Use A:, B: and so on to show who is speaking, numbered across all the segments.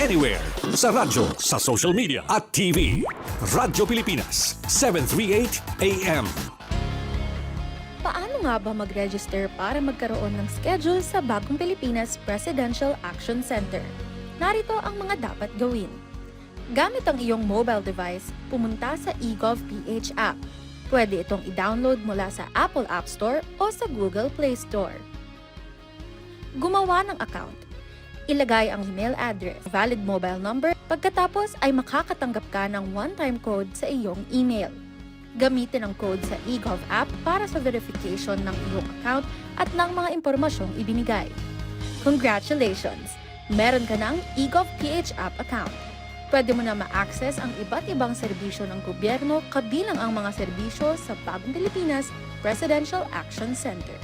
A: anywhere, sa radyo, sa social media at TV. Radyo Pilipinas, 738 AM.
B: Paano nga ba mag-register para magkaroon ng schedule sa Bagong Pilipinas Presidential Action Center? Narito ang mga dapat gawin. Gamit ang iyong mobile device, pumunta sa eGovPH app. Pwede itong i-download mula sa Apple App Store o sa Google Play Store. Gumawa ng account. Ilagay ang email address, valid mobile number, pagkatapos ay makakatanggap ka ng one-time code sa iyong email. Gamitin ang code sa eGov app para sa verification ng iyong account at ng mga impormasyong ibinigay. Congratulations! Meron ka ng eGovPH app account. Pwede mo na ma-access ang iba't ibang serbisyo ng gobyerno kabilang ang mga serbisyo sa Bagong Pilipinas Presidential Action Center.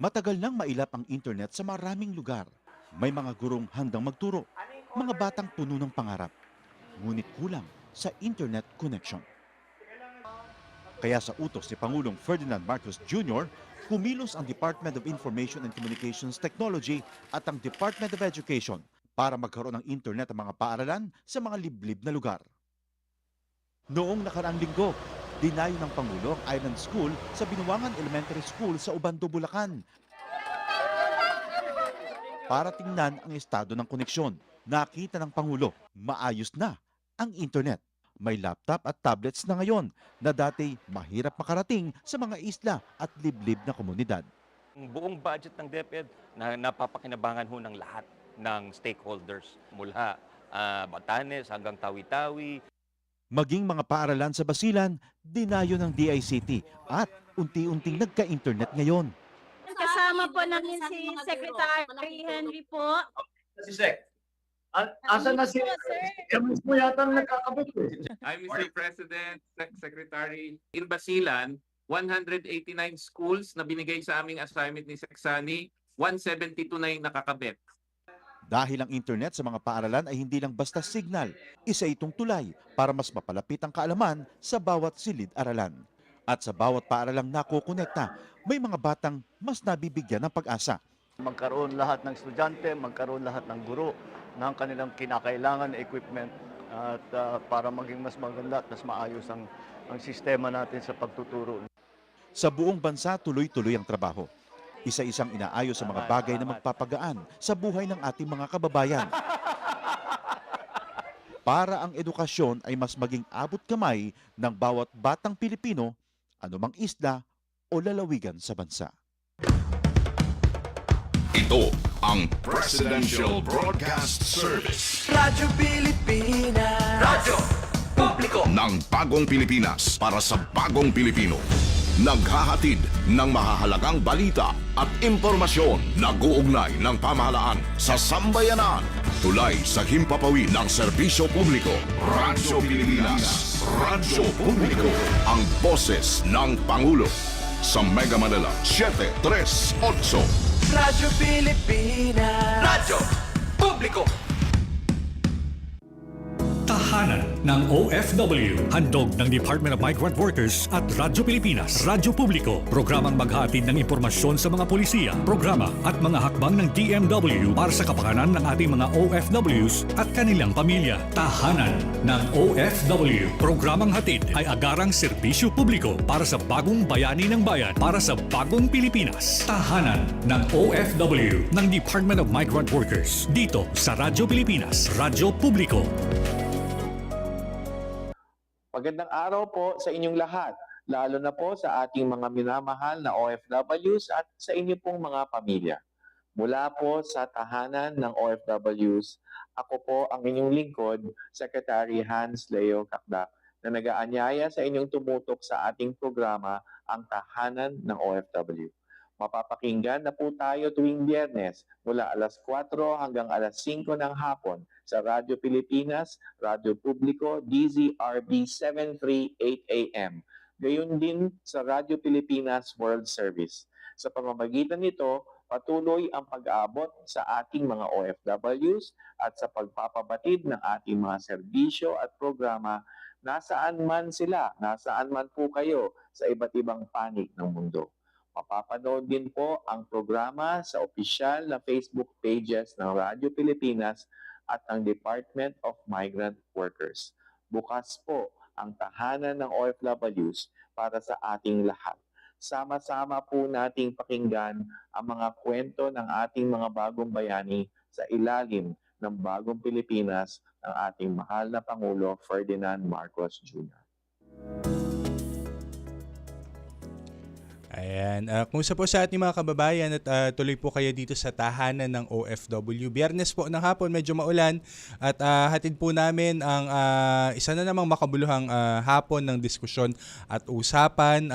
C: Matagal nang mailap ang internet sa maraming lugar. May mga gurong handang magturo, mga batang puno ng pangarap. Ngunit kulang sa internet connection. Kaya sa utos ni Pangulong Ferdinand Marcos Jr., kumilos ang Department of Information and Communications Technology at ang Department of Education para magkaroon ng internet ang mga paaralan sa mga liblib na lugar. Noong nakaraang linggo, dinayo ng Pangulo ang Island School sa Binuangan Elementary School sa Ubando, Bulacan. Para tingnan ang estado ng koneksyon, nakita ng Pangulo, maayos na ang internet. May laptop at tablets na ngayon na dati mahirap makarating sa mga isla at liblib na komunidad.
D: Ang buong budget ng DepEd na napapakinabangan ho ng lahat ng stakeholders mula Batanes hanggang Tawi-Tawi.
C: Maging mga paaralan sa Basilan, dinayo ng DICT at unti-unting nagka-internet ngayon.
E: Kasama po namin si Secretary Henry po.
F: Si Sec. Asa na si Ems mo yata nagkakabit eh.
G: Hi, Mr. President, Secretary. In Basilan, 189 schools na binigay sa aming assignment ni Seksani, 172 na yung nakakabit.
C: Dahil ang internet sa mga paaralan ay hindi lang basta signal, isa itong tulay para mas mapalapit ang kaalaman sa bawat silid-aralan. At sa bawat paaralang nakukonekta, may mga batang mas nabibigyan ng pag-asa.
F: Magkaroon lahat ng estudyante, magkaroon lahat ng guro ng kanilang kinakailangan na equipment at para maging mas maganda at mas maayos ang sistema natin sa pagtuturo.
C: Sa buong bansa, tuloy-tuloy ang trabaho. Isa-isang inaayos sa mga bagay na magpapagaan sa buhay ng ating mga kababayan. Para ang edukasyon ay mas maging abot kamay ng bawat batang Pilipino, anumang isla o lalawigan sa bansa.
H: Ito ang Presidential Broadcast Service.
I: Radyo Pilipinas. Radyo Publiko
H: Ng Bagong Pilipinas para sa Bagong Pilipino. Naghahatid ng mahahalagang balita at impormasyon na guugnay ng pamahalaan sa sambayanan. Tulay sa himpapawid ng serbisyo publiko. Radyo Pilipinas. Radyo Publiko. Ang boses ng Pangulo. Sa Mega Manila, 738.
I: Radyo Pilipinas. Radyo Publiko.
A: Tahanan ng OFW. Handog ng Department of Migrant Workers at Radyo Pilipinas. Radyo Publiko. Programang maghahatid ng impormasyon sa mga polisiya, programa at mga hakbang ng DMW para sa kapakanan ng ating mga OFWs at kanilang pamilya. Tahanan ng OFW. Programang hatid ay agarang serbisyo publiko para sa bagong bayani ng bayan, para sa bagong Pilipinas. Tahanan ng OFW ng Department of Migrant Workers. Dito sa Radyo Pilipinas. Radyo Publiko.
J: Magandang araw po sa inyong lahat, lalo na po sa ating mga minamahal na OFWs at sa inyo pong mga pamilya. Mula po sa tahanan ng OFWs, ako po ang inyong lingkod, Secretary Hans Leo Cacdac, na nag-aanyaya sa inyong tumutok sa ating programa, ang Tahanan ng OFW. Mapapakinggan na po tayo tuwing Biyernes mula alas 4 hanggang alas 5 ng hapon sa Radyo Pilipinas, Radyo Publiko, DZRB 738 AM. Gayon din sa Radyo Pilipinas World Service. Sa pamamagitan nito, patuloy ang pag-aabot sa ating mga OFWs at sa pagpapabatid ng ating mga serbisyo at programa nasaan man sila, nasaan man po kayo sa iba't ibang panig ng mundo. Mapapanood din po ang programa sa opisyal na Facebook pages ng Radyo Pilipinas at ng Department of Migrant Workers. Bukas po ang tahanan ng OFWs para sa ating lahat. Sama-sama po nating pakinggan ang mga kwento ng ating mga bagong bayani sa ilalim ng bagong Pilipinas ng ating mahal na Pangulo Ferdinand Marcos Jr.
K: Ayan. Kumusta po sa ating mga kababayan at tuloy po kayo dito sa tahanan ng OFW. Biyernes po ng hapon, medyo maulan at hatid po namin ang isa na namang makabuluhang hapon ng diskusyon at usapan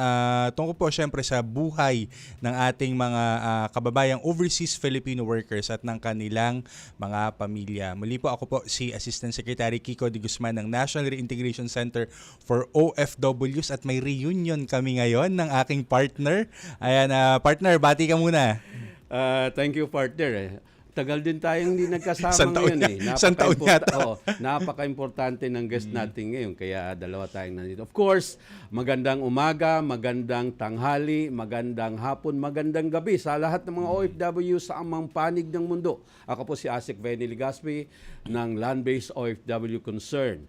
K: tungkol po syempre sa buhay ng ating mga kababayang overseas Filipino workers at ng kanilang mga pamilya. Muli po ako po si Assistant Secretary Kiko de Guzman ng National Reintegration Center for OFWs at may reunion kami ngayon ng aking partner. Ayan, partner, bati ka muna.
L: Thank you, partner. Tagal din tayong hindi nagkasama ngayon eh.
K: Isang taon yata.
L: Napaka-importante ng guest natin ngayon, kaya dalawa tayong nandito. Of course, magandang umaga, magandang tanghali, magandang hapon, magandang gabi sa lahat ng mga OFW sa amang panig ng mundo. Ako po si Asik Benny Ligaspi ng Land-Based OFW Concern.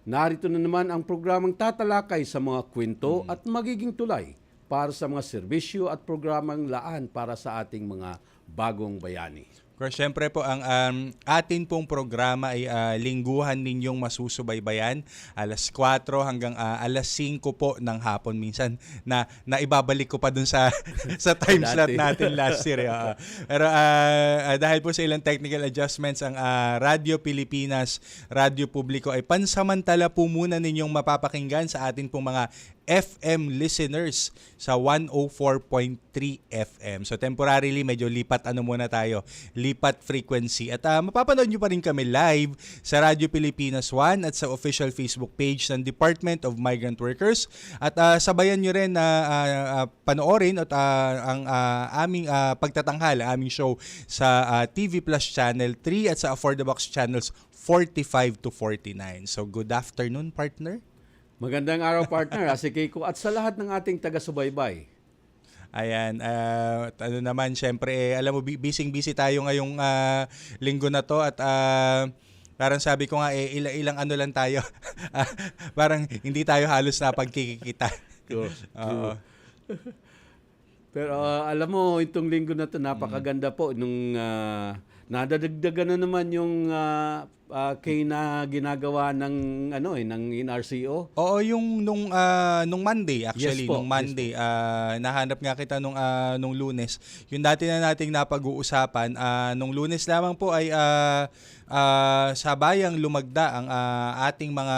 L: Narito na naman ang programang tatalakay sa mga kwento at magiging tulay para sa mga serbisyo at programang laan para sa ating mga bagong bayani.
K: Siyempre po, ang atin pong programa ay lingguhan ninyong masusubaybayan alas 4 hanggang alas 5 po ng hapon. Minsan na ibabalik ko pa dun sa time slot natin last year. Pero dahil po sa ilang technical adjustments, ang Radyo Pilipinas, Radyo Publiko ay pansamantala po muna ninyong mapapakinggan sa atin pong mga FM listeners sa 104.3 FM. So temporarily, medyo lipat muna tayo. Lipat frequency. At mapapanood nyo pa rin kami live sa Radyo Pilipinas 1 at sa official Facebook page ng Department of Migrant Workers. At sabayan nyo rin na panoorin at ang aming pagtatanghal, aming show sa TV Plus Channel 3 at sa For the Box Channels 45 to 49. So good afternoon, partner.
L: Magandang araw, partner, si Keiko at sa lahat ng ating taga-subaybay.
K: Ayan, naman, syempre, alam mo, busy tayo ngayong linggo na to at parang sabi ko nga, ilang lang tayo. Parang hindi tayo halos na pagkikita.
L: Pero alam mo, itong linggo na to napakaganda po nung nadadagdagan na naman yung kay na ginagawa ng ng NRCO.
K: Oo, yung nung Monday actually,
L: yes po,
K: nung Monday nahanap nga kita nung Lunes. Yung dati na nating napag-uusapan, nung Lunes lamang po ay sa bayang lumagda ang ating mga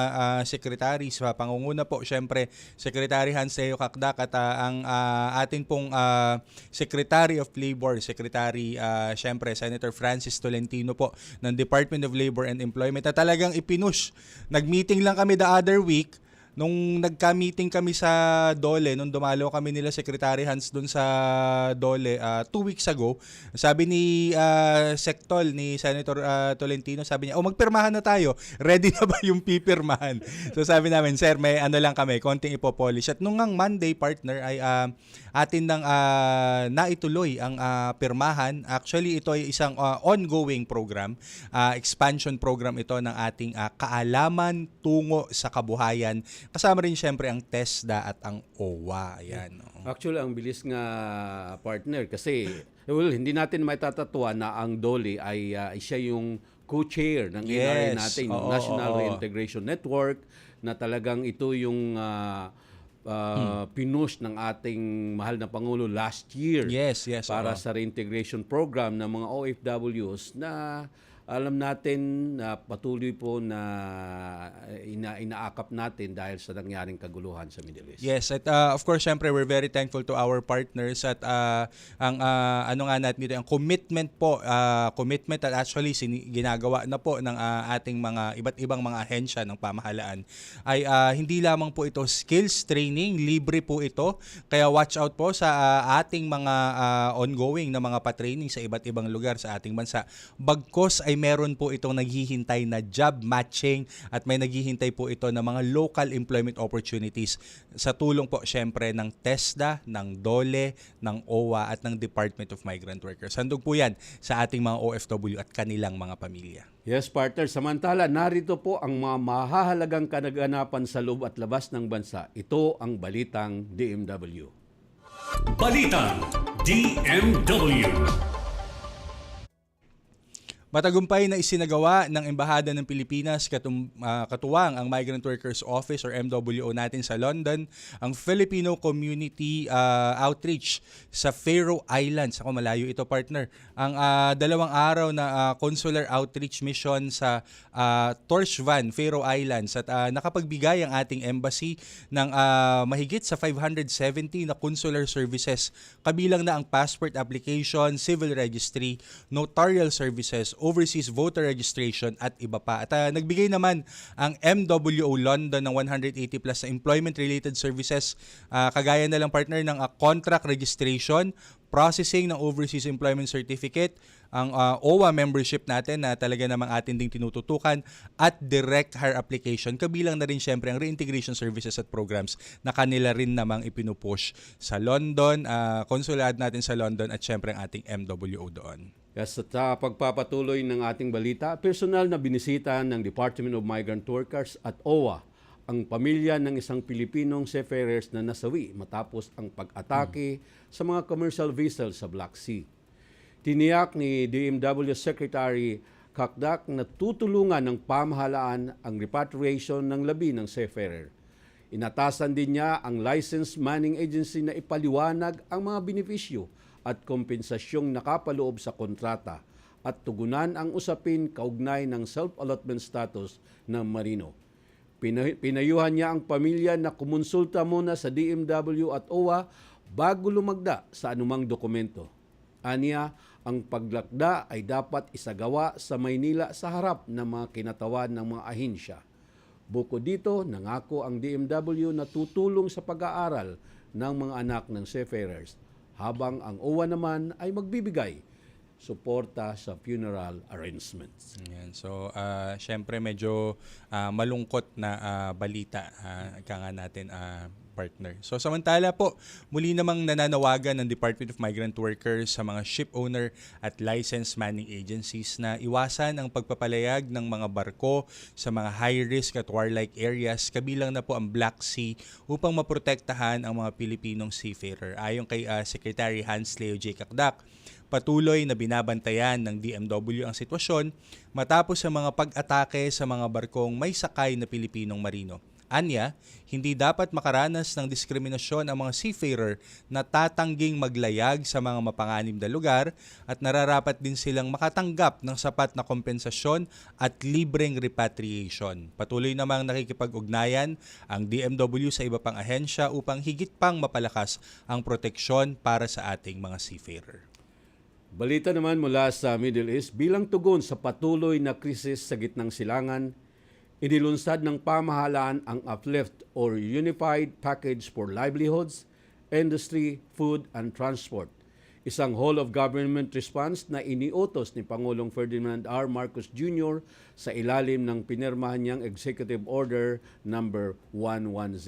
K: secretaries, pangunguna po syempre Secretary Hans Leo Kakdak at ang atin pong Secretary of Labor, Secretary syempre Senator Francis Tolentino po ng Department of Labor and Employment, na talagang ipinush. Nag-meeting lang kami the other week nung nagka-meeting kami sa Dole, nung dumalo kami nila Secretary Hans doon sa Dole 2 weeks ago. Sabi ni Sectol, ni Senator Tolentino, sabi niya, magpirmahan na tayo. Ready na ba yung pipirmahan? So sabi namin, sir, may lang kami, konting ipopolish. At nung ang Monday, partner, ay atin nang naituloy ang pirmahan. Actually, ito ay isang ongoing program, expansion program ito ng ating kaalaman tungo sa kabuhayan. Kasama rin siyempre ang TESDA at ang OWA. Ayan.
L: Actually, ang bilis nga, partner, kasi hindi natin maitatatuwa na ang DOLE ay siya yung co-chair ng NRA natin, yung National Reintegration Network, na talagang ito yung pinush ng ating mahal na Pangulo last year para sa reintegration program ng mga OFWs na alam natin na patuloy po na inaakap natin dahil sa nangyaring kaguluhan sa Middle East.
K: Yes, at of course, syempre, we're very thankful to our partners at ang natin dito, ang commitment po, commitment at actually ginagawa na po ng ating mga iba't ibang mga ahensya ng pamahalaan ay hindi lamang po ito skills training, libre po ito. Kaya watch out po sa ating mga ongoing na mga pa-training sa iba't ibang lugar sa ating bansa. Bagkos ay ay meron po itong naghihintay na job matching at may naghihintay po ito ng mga local employment opportunities sa tulong po syempre ng TESDA, ng DOLE, ng OWA at ng Department of Migrant Workers. Handog po yan sa ating mga OFW at kanilang mga pamilya.
L: Yes, partner. Samantala, narito po ang mga mahahalagang kanaganapan sa loob at labas ng bansa. Ito ang Balitang DMW.
A: Balitang DMW.
K: Matagumpay na isinagawa ng Embahada ng Pilipinas katuwang ang Migrant Workers Office or MWO natin sa London ang Filipino Community Outreach sa Faroe Islands. Ako malayo ito, partner. Ang 2 araw na consular outreach mission sa Torshavn, Faroe Islands at nakapagbigay ang ating embassy ng mahigit sa 570 na consular services. Kabilang na ang passport application, civil registry, notarial services, overseas voter registration at iba pa. At nagbigay naman ang MWO London ng 180 plus na employment-related services kagaya na lang, partner, ng contract registration, processing ng overseas employment certificate, ang OWA membership natin na talaga namang atin ding tinututukan at direct hire application. Kabilang na rin syempre ang reintegration services at programs na kanila rin namang ipinupush sa London, konsulad natin sa London at syempre ang ating MWO doon.
L: Yes, at sa pagpapatuloy ng ating balita, personal na binisita ng Department of Migrant Workers at OWA ang pamilya ng isang Pilipinong seafarers na nasawi matapos ang pag-atake sa mga commercial vessels sa Black Sea. Tiniyak ni DMW Secretary Kakdak na tutulungan ng pamahalaan ang repatriation ng labi ng seafarer. Inatasan din niya ang licensed manning agency na ipaliwanag ang mga benepisyo at kompensasyong nakapaloob sa kontrata at tugunan ang usapin kaugnay ng self-allotment status ng marino. Pinayuhan niya ang pamilya na kumonsulta muna sa DMW at OWA bago lumagda sa anumang dokumento. Aniya, ang paglakda ay dapat isagawa sa Maynila sa harap ng mga kinatawan ng mga ahensya. Bukod dito, nangako ang DMW na tutulong sa pag-aaral ng mga anak ng seafarers, habang ang OWA naman ay magbibigay suporta sa funeral arrangements.
K: Yan. So, syempre medyo malungkot na balita nga natin, partner. So, samantala po, muli namang nananawagan ng Department of Migrant Workers sa mga ship owner at licensed manning agencies na iwasan ang pagpapalayag ng mga barko sa mga high-risk at warlike areas, kabilang na po ang Black Sea, upang maprotektahan ang mga Pilipinong seafarer. Ayon kay Secretary Hans Leo J. Kakdak, patuloy na binabantayan ng DMW ang sitwasyon matapos sa mga pag-atake sa mga barkong may sakay na Pilipinong marino. Anya, hindi dapat makaranas ng diskriminasyon ang mga seafarer na tatangging maglayag sa mga mapanganib na lugar at nararapat din silang makatanggap ng sapat na kompensasyon at libreng repatriation. Patuloy namang nakikipag-ugnayan ang DMW sa iba pang ahensya upang higit pang mapalakas ang proteksyon para sa ating mga seafarer.
L: Balita naman mula sa Middle East, bilang tugon sa patuloy na krisis sa gitnang silangan, inilunsad ng pamahalaan ang UPLIFT or Unified Package for Livelihoods, Industry, Food and Transport. Isang whole-of-government response na iniutos ni Pangulong Ferdinand R. Marcos Jr. sa ilalim ng pinirmahan niyang Executive Order number 110.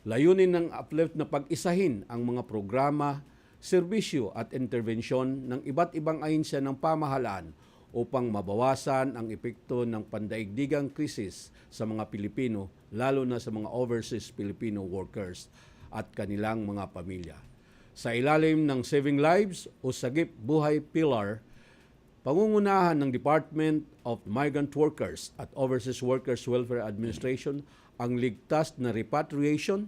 L: Layunin ng UPLIFT na pag-isahin ang mga programa, serbisyo at intervensyon ng iba't ibang ahensya ng pamahalaan upang mabawasan ang epekto ng pandaigdigang krisis sa mga Pilipino, lalo na sa mga overseas Filipino workers at kanilang mga pamilya. Sa ilalim ng Saving Lives o Sagip Buhay Pillar, pangungunahan ng Department of Migrant Workers at Overseas Workers Welfare Administration ang ligtas na repatriation,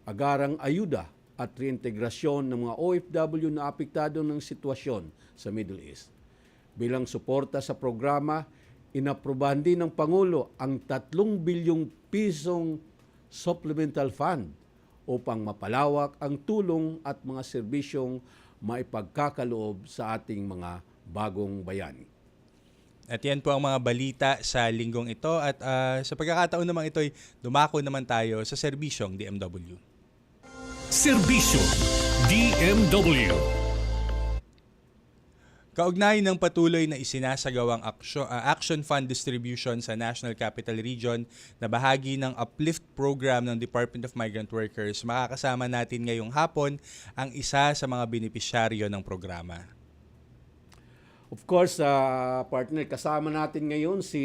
L: agarang ayuda at reintegrasyon ng mga OFW na apektado ng sitwasyon sa Middle East. Bilang suporta sa programa, inaprubahan din ng Pangulo ang 3 bilyong pisong supplemental fund upang mapalawak ang tulong at mga serbisyong maipagkakaloob sa ating mga bagong bayani.
K: At yan po ang mga balita sa linggong ito at sa pagkakataon naman ito ay dumako naman tayo sa serbisyong DMW.
A: Serbisyo DMW.
K: Kaugnay ng patuloy na isinasagawang Action Fund Distribution sa National Capital Region na bahagi ng Uplift Program ng Department of Migrant Workers, makakasama natin ngayong hapon ang isa sa mga benepisyaryo ng programa.
L: Of course, partner, kasama natin ngayon si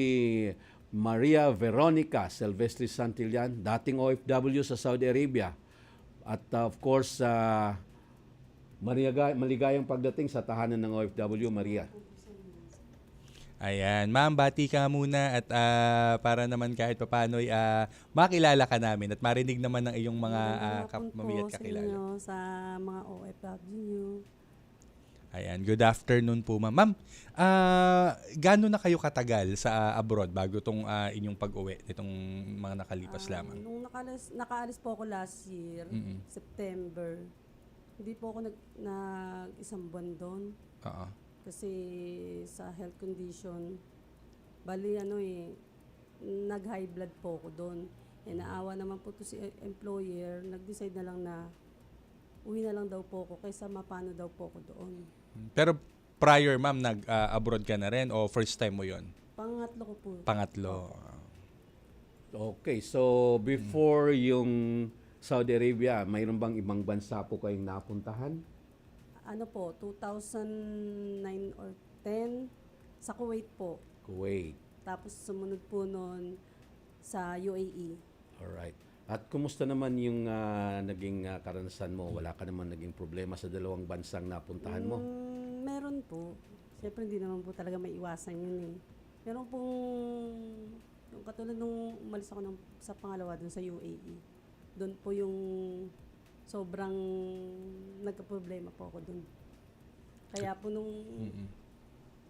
L: Maria Veronica Silvestre Santillan, dating OFW sa Saudi Arabia. At of course, maligayang pagdating sa tahanan ng OFW, Maria.
K: Ayan, ma'am, bati ka muna at para naman kahit papaano makilala ka namin at marinig naman ng iyong mga kapamilya at kakilala.
E: Sa mga OFW.
K: Ayan, good afternoon po, ma'am. Ma'am, gaano na kayo katagal sa abroad bago tong inyong pag-uwi nitong mga nakalipas lamang?
E: Nung nakaalis po ako last year, September, hindi po ako nag-isang buwan doon.
K: Oo.
E: Kasi sa health condition, bali nag-high blood po ako doon. Naawa naman po to si employer, nag-decide na lang na uwi na lang daw po ako kaysa mapano daw po ako doon.
K: Pero prior, ma'am, nag-abroad ka na rin o first time mo yon?
E: Pangatlo ko po.
K: Pangatlo.
L: Okay, so before yung Saudi Arabia, mayroon bang ibang bansa po kayong napuntahan?
E: Ano po, 2009 or 10, sa Kuwait po.
L: Kuwait.
E: Tapos sumunod po noon sa UAE.
L: Alright. At kumusta naman yung naging karanasan mo? Wala ka naman naging problema sa dalawang bansang napuntahan mo?
E: Meron po. Siyempre hindi naman po talaga may iwasan yun eh. Meron pong, yung katulad nung umalis ako sa pangalawa dun sa UAE. Doon po yung sobrang nagka-problema po ako doon. Kaya po nung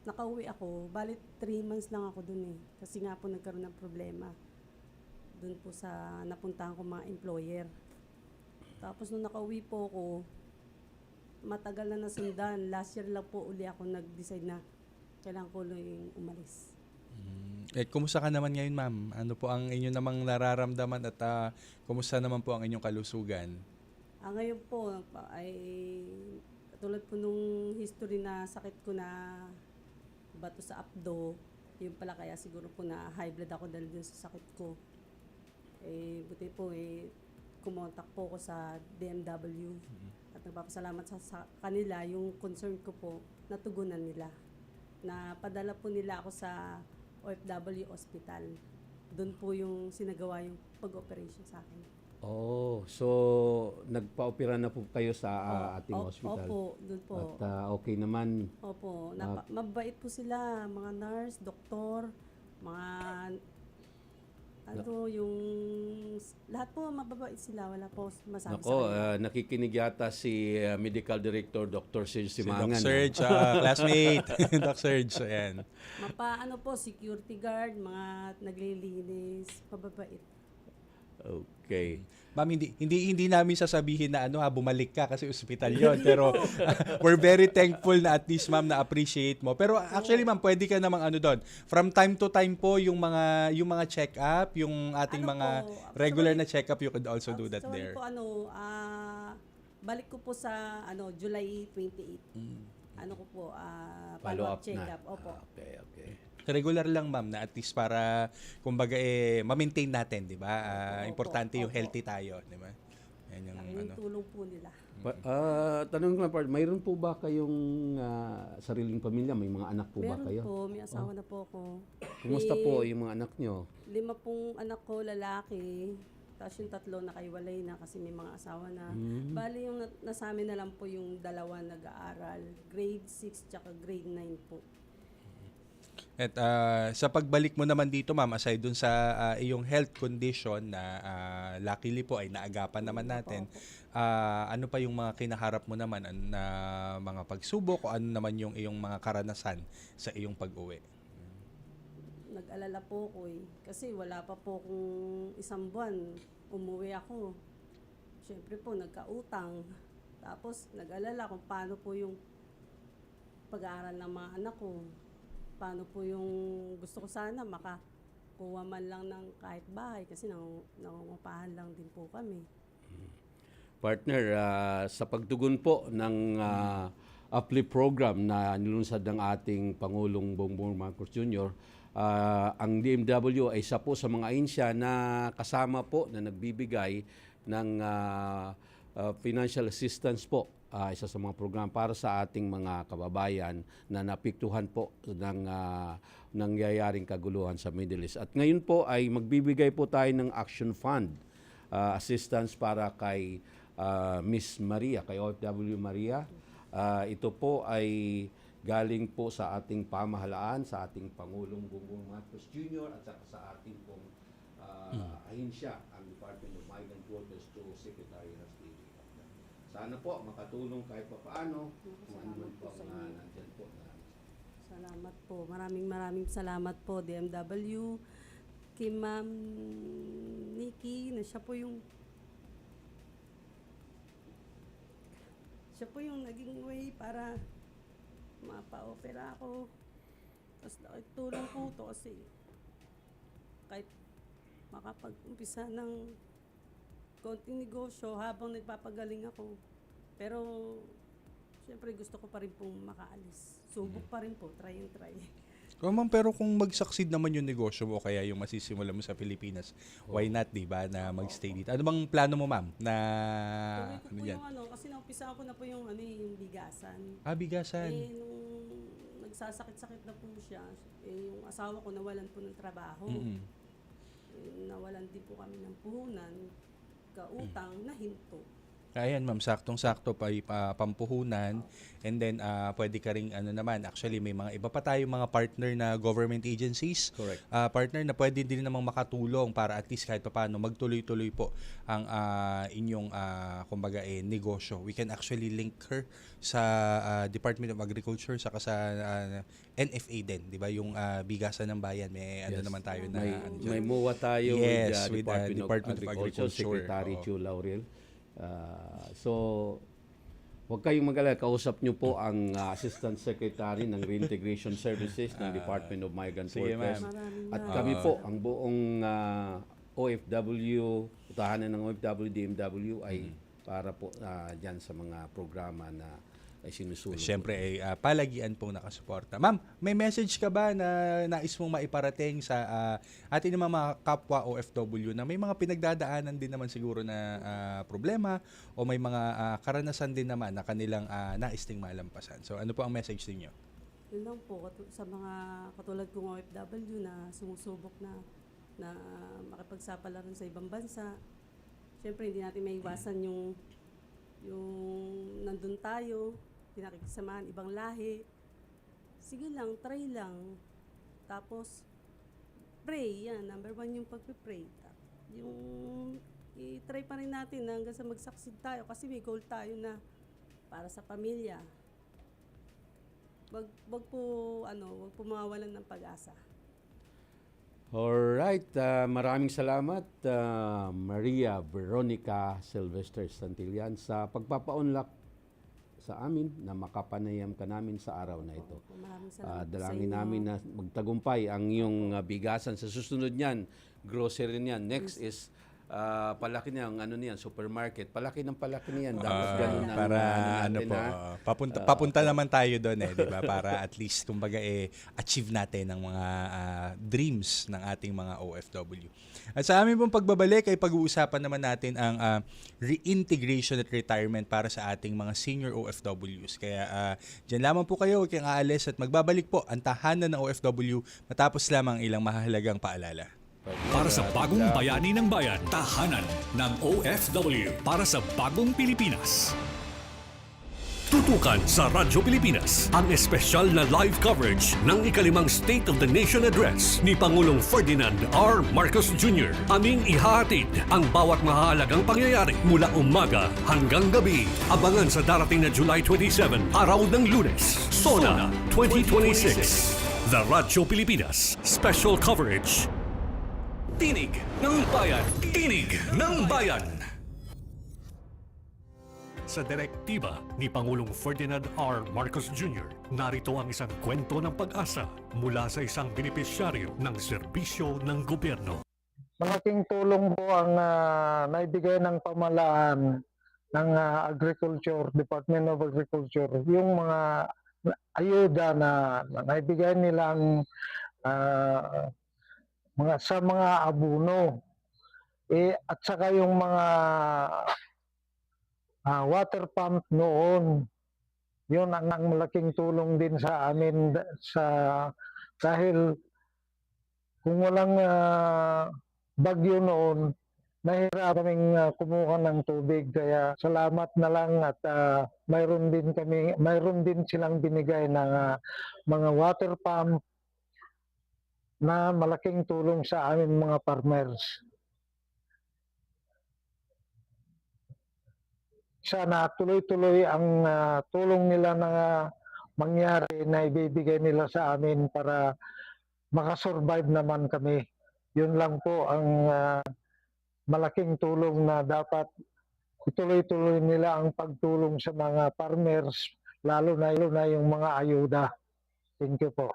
E: nakauwi ako, balit 3 months lang ako doon eh. Kasi nga po nagkaroon ng problema. Doon po sa napuntahan ko mga employer. Tapos nung nakauwi po ako, matagal na nasundan. Last year lang po uli ako nag-decide na kailangan ko yung umalis.
K: Kumusta ka naman ngayon, ma'am? Ano po ang inyo namang nararamdaman at kumusta naman po ang inyong kalusugan?
E: Ngayon po ay katulad po nung history na sakit ko na bato sa abdo, yun pala kaya siguro po na high blood ako dahil dun sa sakit ko. Buti po kumontak po ko sa DMW at nagpapasalamat sa kanila yung concern ko po natugunan nila. Napadala po nila ako sa OFW Hospital. Doon po yung sinagawa yung pag-operation sa akin.
L: Oh, so nagpa-opera na po kayo sa ating hospital?
E: Opo, doon po.
L: At okay naman?
E: Opo, mabait po sila, mga nurse, doktor, mga yung lahat po mababait sila, wala po masabi sa kanila.
L: Nakikinig yata si Medical Director Dr. Serge Simangan.
K: Si Doc Serge, classmate. Doc Serge, ayan.
E: Po, security guard, mga naglilinis, mababait.
L: Okay.
K: Ma'am, hindi namin sasabihin na bumalik ka kasi ospital 'yon, pero we're very thankful na at least ma'am na appreciate mo. Pero actually ma'am, pwede ka namang doon. From time to time po yung mga check-up, yung ating mga regular na check-up, you could also do that there.
E: Balik ko po sa July 28.
L: Follow-up
E: check-up.
L: na.
E: Opo.
L: Okay.
K: Regular lang ma'am na at least para kumbaga ma-maintain natin, 'di ba? Importante yung healthy tayo, 'di ba? Yan yung
E: tulong po nila.
L: Tanong lang part, mayroon po ba kayong sariling pamilya? May mga anak po ba kayo?
E: Meron po, may asawa na po ako.
L: Kumusta po yung mga anak nyo?
E: 5 pong anak ko lalaki. Tapos yung 3 nakaiwalay na kasi may mga asawa na. Bali yung nasa amin na lang po yung 2 nag-aaral. Grade 6 tsaka grade 9 po.
K: At sa pagbalik mo naman dito ma'am, aside dun sa iyong health condition na luckily po ay naagapan naman natin, ano pa yung mga kinaharap mo naman na mga pagsubok o ano naman yung iyong mga karanasan sa iyong pag-uwi?
E: Nag-alala po ko kasi wala pa po kung 1 buwan umuwi ako. Siyempre po nagkautang. Tapos nag-alala kung paano po yung pag-aaral ng mga anak ko. Paano po yung gusto ko sana makakuha man lang ng kahit bahay kasi nangungupahan lang din po kami.
L: Partner, sa pagtugon po ng uplift program na nilunsad ng ating Pangulong Bongbong Marcos Jr., ang DMW ay isa po sa mga ahensya na kasama po na nagbibigay ng financial assistance po. Isa sa mga program para sa ating mga kababayan na napiktuhan po ng nangyayaring kaguluhan sa Middle East. At ngayon po ay magbibigay po tayo ng Action Fund assistance para kay Miss Maria, kay OFW Maria. Ito po ay galing po sa ating pamahalaan, sa ating Pangulong Bongbong Marcos Jr. at saka sa ating pong ahensya, ang Department of Migrant Workers to Secretary of State. Sana po makatulong kahit pa paano kung ano man po ang nandyan po.
E: Salamat po. Maraming salamat po, DMW. Kay Ma'am Nikki, na siya po yung naging way para mapa-opera ako. Tapos tulong po to kasi kahit makapag-umpisa ng konting negosyo habang nagpapagaling ako. Pero siyempre gusto ko pa rin pong makaalis. Subok pa rin po, try and try.
K: Ma'am, pero kung mag-succeed naman yung negosyo mo, kaya yung masisimula mo sa Pilipinas, why not, di ba, na mag-stay dito? Ano bang plano mo, ma'am, na
E: Tuloy ko po yung kasi naumpisa ko na po yung bigasan.
K: Bigasan.
E: Nung nagsasakit-sakit na po siya, yung asawa ko nawalan po ng trabaho. Nawalan din po kami ng puhunan, kautang, nahinto.
K: Ayan, ma'am, saktong-sakto pa pampuhunan, and then pwede ka ring naman, actually may mga iba pa tayong mga partner na government agencies.
L: Correct.
K: Partner na pwede din namang makatulong para at least kahit paano magtuloy-tuloy po ang inyong kumbaga negosyo. We can actually link her sa Department of Agriculture saka sa NFA din, 'di ba? Yung bigasan ng bayan, may naman tayo na
L: may MOA tayo
K: yes,
L: with the Department of Agriculture, Secretary
K: Oo.
L: Chu Laurel. So, huwag kayong mag-alala. Kausap nyo po ang Assistant Secretary ng Reintegration Services ng Department of Migrant Workers. At kami po, ang buong OFW, tahanan ng OFW, DMW ay para po dyan sa mga programa na ay sinusulong.
K: Siyempre, palagian pong nakasuporta. Ma'am, may message ka ba na nais mong maiparating sa ating mga kapwa OFW na may mga pinagdadaanan din naman siguro na problema o may mga karanasan din naman na kanilang nais ding malampasan? So, ano po ang message ninyo?
E: Yun lang po, sa mga katulad kong OFW na sumusubok na makipagsapalaran sa ibang bansa. Siyempre, hindi natin maiwasan yung nandun tayo, pinakikisamahan ibang lahi. Sige lang, try lang. Tapos, pray. Yan, number 1 yung pagpipray. Yung i-try pa rin natin hanggang sa mag-succeed tayo kasi may goal tayo na para sa pamilya. Wag po mawawalan ng pag-asa.
L: Alright, maraming salamat Maria Veronica Sylvester Santillan sa pagpapaunlak sa amin na makapanayam ka namin sa araw na ito.
E: Maraming salamat
L: Dalangin namin na magtagumpay ang iyong bigasan sa susunod niyan, grocery niyan. Next is palaki niyan, supermarket. Palaki niyan. Dapat ganun ang
K: para papunta naman tayo doon di ba? Para at least kumbaga achieve natin ang mga dreams ng ating mga OFW. At sa aming pong pagbabalik ay pag-uusapan naman natin ang reintegration at retirement para sa ating mga senior OFWs. Kaya diyan lamang po kayo, huwag kayong aalis at magbabalik po ang tahanan ng OFW matapos lamang ilang mahalagang paalala.
A: Para sa bagong bayani ng bayan, tahanan ng OFW para sa bagong Pilipinas. Tutukan sa Radyo Pilipinas ang espesyal na live coverage ng ikalimang State of the Nation Address ni Pangulong Ferdinand R. Marcos Jr. Aming ihahatid ang bawat mahalagang pangyayari mula umaga hanggang gabi. Abangan sa darating na July 27, araw ng Lunes, SONA 2026. The Radyo Pilipinas Special Coverage. Tinig ng Bayan! Tinig ng Bayan! Sa direktiba ni Pangulong Ferdinand R. Marcos Jr., narito ang isang kwento ng pag-asa mula sa isang benepisyaryo ng serbisyo ng gobyerno.
M: Malaking tulong po ang naibigay ng pamahalaan ng Agriculture, Department of Agriculture, yung mga ayuda na naibigay nilang sa mga abuno. At saka yung mga water pump noon, yun ang malaking tulong din sa amin dahil kung walang bagyo noon, nahirap kaming kumuha ng tubig. Kaya salamat na lang at mayroon din silang binigay na mga water pump na malaking tulong sa amin mga farmers. Sana tuloy-tuloy ang tulong nila na mangyari na ibibigay nila sa amin para makasurvive naman kami. Yun lang po ang malaking tulong na dapat ituloy-tuloy nila ang pagtulong sa mga farmers, lalo na yung mga ayuda. Thank you po.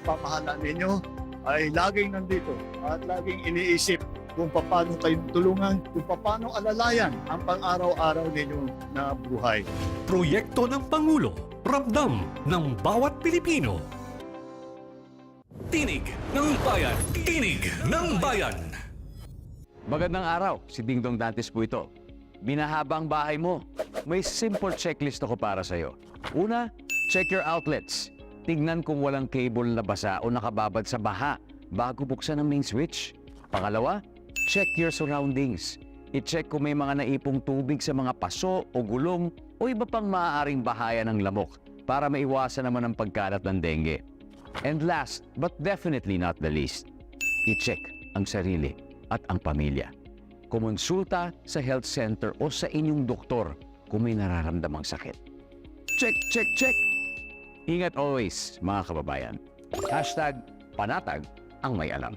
F: Pamahalaan ninyo ay laging nandito at laging iniisip kung paano kayong tulungan, kung paano alalayan ang pang-araw-araw ninyo na buhay.
A: Proyekto ng Pangulo, ramdam ng bawat Pilipino. Tinig ng Bayan, tinig ng bayan.
N: Magandang araw, si Dingdong Dantes po ito. Binahaba ang bahay mo. May simple checklist ako para sa'yo. Una, check your outlets. Tignan kung walang cable na basa o nakababad sa baha bago buksan ang main switch. Pangalawa, check your surroundings. I-check kung may mga naipong tubig sa mga paso o gulong o iba pang maaaring bahaya ng lamok para maiwasan naman ang pagkalat ng dengue. And last, but definitely not the least, i-check ang sarili at ang pamilya. Kumonsulta sa health center o sa inyong doktor kung may nararamdamang sakit. Check, check, check! Ingat always, mga kababayan. #panatag ang may alam.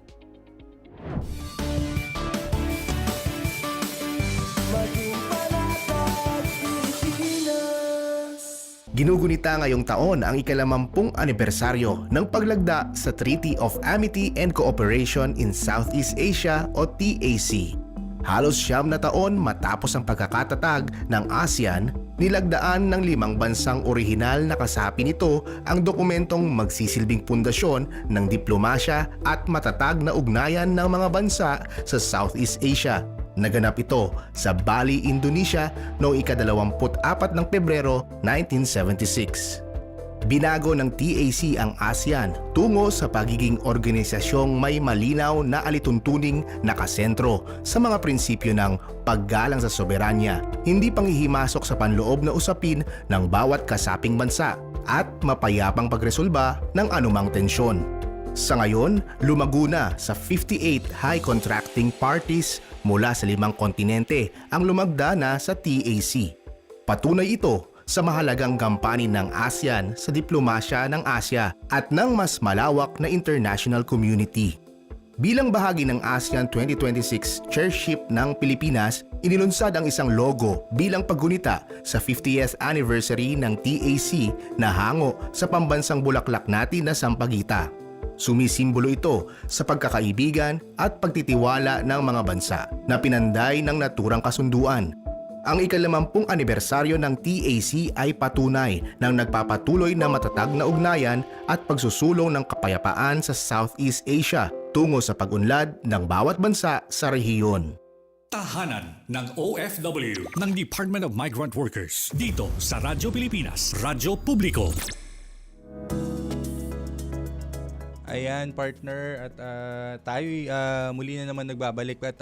O: Ginugunita ngayong taon ang ika-80 anibersaryo ng paglagda sa Treaty of Amity and Cooperation in Southeast Asia o TAC. Halos 9 na taon matapos ang pagkakatatag ng ASEAN, nilagdaan ng 5 bansang orihinal na kasapi nito ang dokumentong magsisilbing pundasyon ng diplomasya at matatag na ugnayan ng mga bansa sa Southeast Asia. Naganap ito sa Bali, Indonesia noong ika-24 ng Pebrero 1976. Binago ng TAC ang ASEAN tungo sa pagiging organisasyong may malinaw na alituntuning nakasentro sa mga prinsipyo ng paggalang sa soberanya, hindi panghihimasok sa panloob na usapin ng bawat kasaping bansa at mapayapang pagresolba ng anumang tensyon. Sa ngayon, lumago na sa 58 high contracting parties mula sa 5 kontinente ang lumagda na sa TAC. Patunay ito sa mahalagang gampanin ng ASEAN sa diplomasya ng Asya at ng mas malawak na international community. Bilang bahagi ng ASEAN 2026 Chairship ng Pilipinas, inilunsad ang isang logo bilang paggunita sa 50th anniversary ng TAC na hango sa pambansang bulaklak natin na Sampaguita. Sumisimbolo ito sa pagkakaibigan at pagtitiwala ng mga bansa na pinanday ng naturang kasunduan. Ang ika-50 anibersaryo ng TAC ay patunay ng nagpapatuloy na matatag na ugnayan at pagsusulong ng kapayapaan sa Southeast Asia tungo sa pag-unlad ng bawat bansa sa rehiyon.
A: Tahanan ng OFW ng Department of Migrant Workers dito sa Radyo Pilipinas, Radyo Publiko.
K: Ayan, partner, at tayo muli na naman nagbabalik. At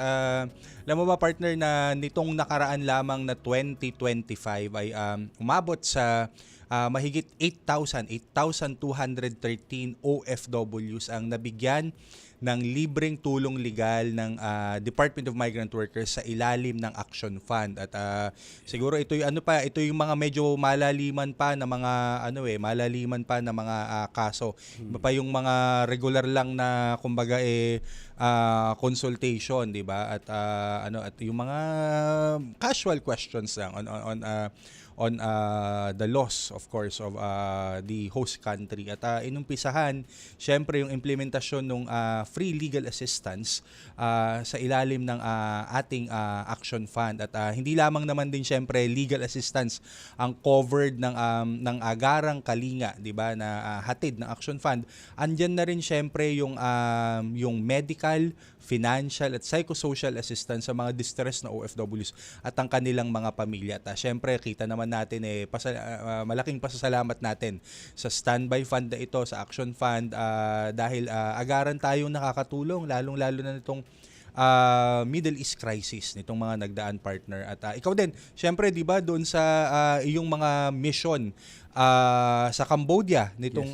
K: alam mo ba, partner, na nitong nakaraan lamang na 2025 ay umabot sa mahigit 8,213 OFWs ang nabigyan ng libreng tulong legal ng Department of Migrant Workers sa ilalim ng Action Fund. At siguro ito yung ito yung mga medyo malaliman pa na mga kaso. Iba pa yung mga regular lang na kumbaga consultation, 'di ba? At at yung mga casual questions lang on the loss, of course, of the host country. At inumpisahan, syempre, yung implementasyon ng free legal assistance sa ilalim ng ating Action Fund. At hindi lamang naman din, syempre, legal assistance ang covered ng agarang kalinga, di ba, na hatid ng Action Fund. Andyan na rin, syempre, yung medical, financial at psychosocial assistance sa mga distressed na OFWs at ang kanilang mga pamilya. At syempre, kita naman natin malaking pasasalamat natin sa standby fund na ito, sa Action Fund, dahil agaran tayong nakakatulong, lalong-lalo na nitong Middle East crisis nitong mga nagdaan, partner. At ikaw din, syempre, di ba, doon sa iyong mga mission sa Cambodia nitong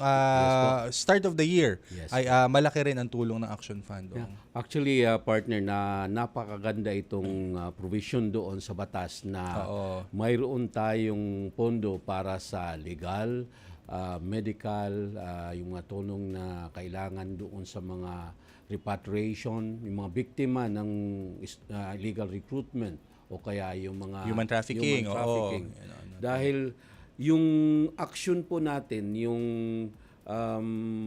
K: start of the year, ay malaki rin ang tulong ng Action Fund.
L: Yeah. Actually, partner, na napakaganda itong provision doon sa batas na mayroon tayong pondo para sa legal, medical, yung mga tulong na kailangan doon sa mga repatriation, yung mga biktima ng illegal recruitment o kaya yung mga
K: human trafficking.
L: Dahil yung action po natin, yung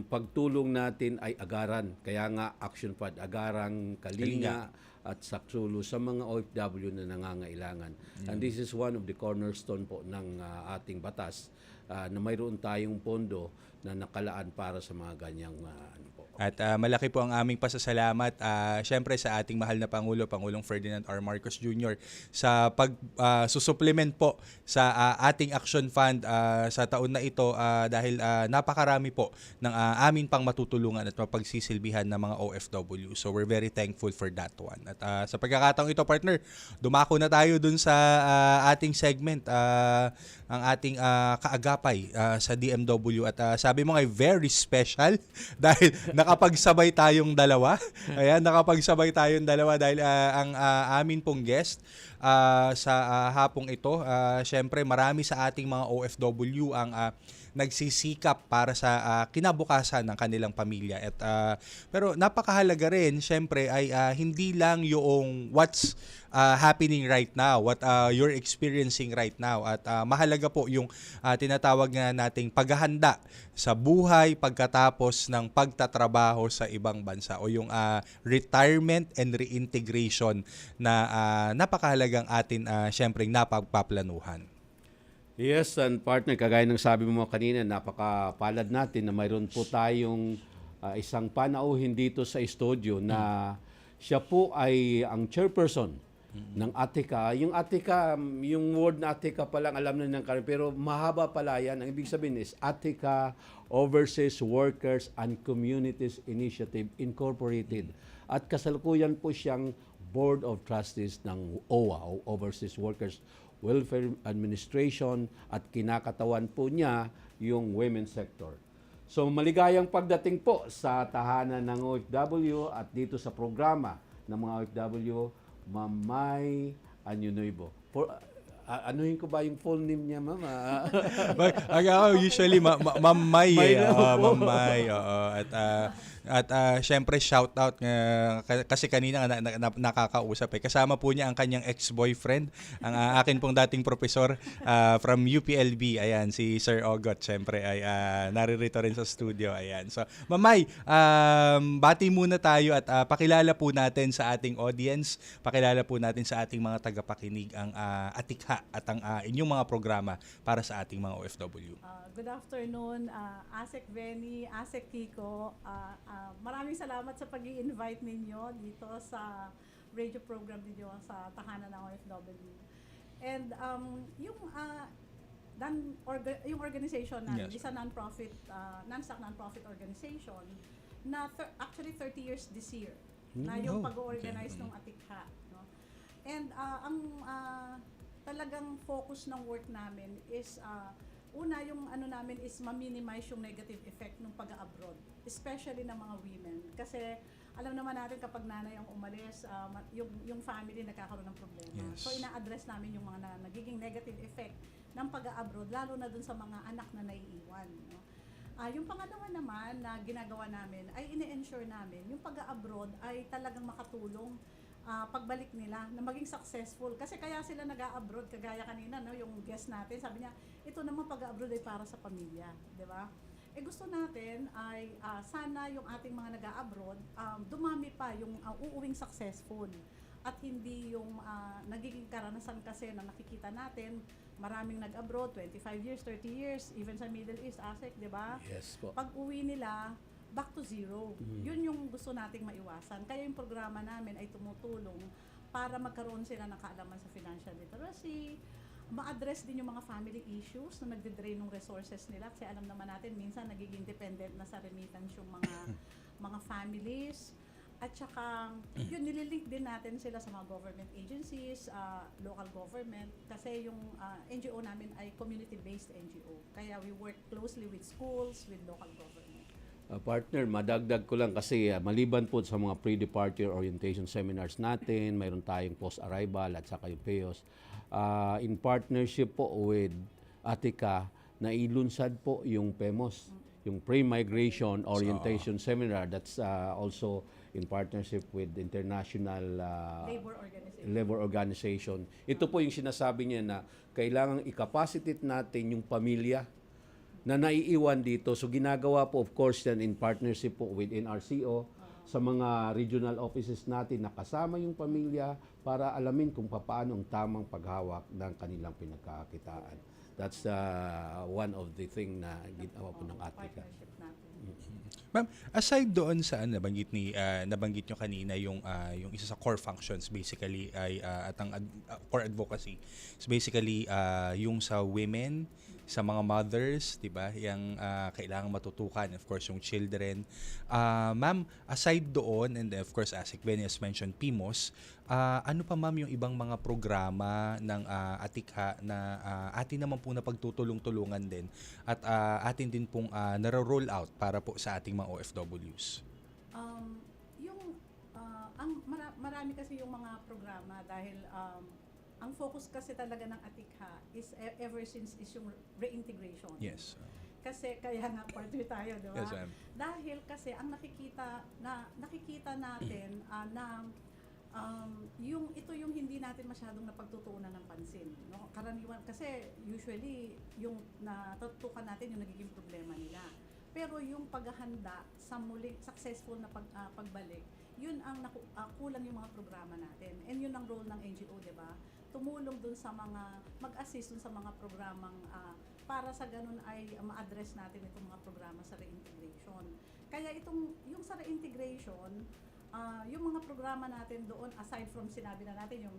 L: pagtulong natin ay agaran. Kaya nga Action Fund, agarang kalinga at saksolo sa mga OFW na nangangailangan. And this is one of the cornerstone po ng ating batas na mayroon tayong pondo na nakalaan para sa mga ganyang
K: At malaki po ang aming pasasalamat, syempre, sa ating mahal na Pangulo, Pangulong Ferdinand R. Marcos Jr. sa pag-supplement po sa ating Action Fund sa taon na ito, dahil napakarami po ng aming pang matutulungan at mapagsisilbihan ng mga OFW. So we're very thankful for that one. At sa pagkakataong ito, partner, dumako na tayo dun sa ating segment, ang ating kaagapay sa DMW. At sabi mo nga, very special dahil nakapagsabay tayong dalawa. Ayan, nakapagsabay tayong dalawa dahil ang amin pong guest sa hapong ito, syempre marami sa ating mga OFW ang nagsisikap para sa kinabukasan ng kanilang pamilya. At pero napakahalaga rin, syempre, ay hindi lang yung what's happening right now, what you're experiencing right now. At mahalaga po yung tinatawag na nating paghahanda sa buhay pagkatapos ng pagtatrabaho sa ibang bansa, o yung retirement and reintegration na napakahalagang atin syempre napagpaplanuhan.
L: Yes, and partner, kagaya ng sabi mo kanina, napakapalad natin na mayroon po tayong isang panauhin dito sa studio na siya po ay ang chairperson ng ATICA. Yung ATICA, yung word na ATICA pa lang alam na ng karin, pero mahaba pala yan. Ang ibig sabihin is ATICA, Overseas Workers and Communities Initiative Incorporated. At kasalukuyan po siyang Board of Trustees ng OWA, o Overseas Workers Welfare Administration, at kinakatawan po niya yung women's sector. So maligayang pagdating po sa tahanan ng OFW at dito sa programa ng mga OFW, Ma'am May Anyunuibo. Anuhin ko ba yung full name niya, ma'am?
K: Usually, Ma'am May. Ma'am May. At syempre, shout out kasi kanina nakakausap. Kasama po niya ang kanyang ex-boyfriend, ang akin pong dating profesor from UPLB. Ayan, si Sir Ogot. Syempre, ay naririto rin sa studio. Ayan. So, Ma'am May, bati muna tayo at pakilala po natin sa ating audience, pakilala po natin sa ating mga tagapakinig ang ATICA at ang inyong mga programa para sa ating mga OFW.
P: Good afternoon, Asek Benny, Asek Kiko. Maraming salamat sa pag-i-invite ninyo dito sa radio program ninyo sa tahanan ng OFW. And yung organization natin, is a non-profit, non-stock non-profit organization na actually 30 years this year na yung pag-organize ng ATICA. No? And talagang focus ng work namin is una, yung namin is ma-minimize yung negative effect ng pag-abroad, especially ng mga women. Kasi alam naman natin kapag nanay ang umalis, yung family nagkakaroon ng problema.
K: Yes.
P: So ina-address namin yung mga nagiging negative effect ng pag-abroad, lalo na dun sa mga anak na naiiwan. No? Yung pangalawa naman na ginagawa namin ay ine-ensure namin yung pag-abroad ay talagang makatulong pagbalik nila na maging successful. Kasi kaya sila nag-a-abroad, kagaya kanina, no, yung guest natin, sabi niya, ito naman pag-a-abroad ay para sa pamilya, di ba? Gusto natin ay sana yung ating mga nag-a-abroad, dumami pa yung uuwing successful at hindi yung nagiging karanasan kasi na nakikita natin, maraming nag-abroad, 25 years, 30 years, even sa Middle East, ASEC, di ba?
L: Yes po.
P: Pag uwi nila, back to zero. Yun yung gusto nating maiwasan. Kaya yung programa namin ay tumutulong para magkaroon sila ng kaalaman sa financial literacy, ma-address din yung mga family issues na nagde-drain ng resources nila. Kasi alam naman natin, minsan nagiging dependent na sa remittance yung mga families. At saka, yun, nililink din natin sila sa mga government agencies, local government, kasi yung NGO namin ay community-based NGO. Kaya we work closely with schools, with local government.
L: Partner, madagdag ko lang kasi maliban po sa mga pre-departure orientation seminars natin, mayroon tayong post-arrival at saka yung PEOS. In partnership po with Atika, nailunsad po yung PEMOS, yung Pre-Migration Orientation Seminar. That's also in partnership with International Labor Organization. Ito po yung sinasabi niya na kailangang i-capacitate natin yung pamilya na naiiwan dito. So ginagawa po of course yan in partnership po with NRCO sa mga regional offices natin na kasama yung pamilya para alamin kung paano ang tamang paghawak ng kanilang pinagkakakitaan. That's one of the thing na ginawa po ng Atika.
K: Ma'am, aside doon sa nabanggit nyo kanina yung isa sa core functions basically ay at ang core advocacy is basically yung sa women, sa mga mothers, 'di ba? Yang kailangang matutukan, of course, yung children. Ma'am, aside doon and of course as Benny has mentioned PIMOS, ano pa ma'am yung ibang mga programa ng Atika na atin naman po na pagtutulong-tulungan din at atin din pong naro-roll out para po sa ating mga OFWs?
P: Marami kasi yung mga programa dahil ang focus kasi talaga ng Atika is ever since is yung reintegration.
K: Yes.
P: Kasi kaya nga partner tayo, di ba?
K: Yes, ma'am.
P: Dahil kasi ang nakikita natin na ito yung hindi natin masyadong napagtutuunan ng pansin, no? Karaniwan kasi usually yung natutukan natin yung nagiging problema nila. Pero yung paghahanda sa muling successful na pagbalik, yun ang kulang yung mga programa natin. And yun ang role ng NGO, di ba? Tumulong dun sa mga, mag-assist dun sa mga programang para sa ganun ay ma-address natin itong mga programa sa reintegration. Kaya yung sa reintegration, yung mga programa natin doon, aside from sinabi na natin yung,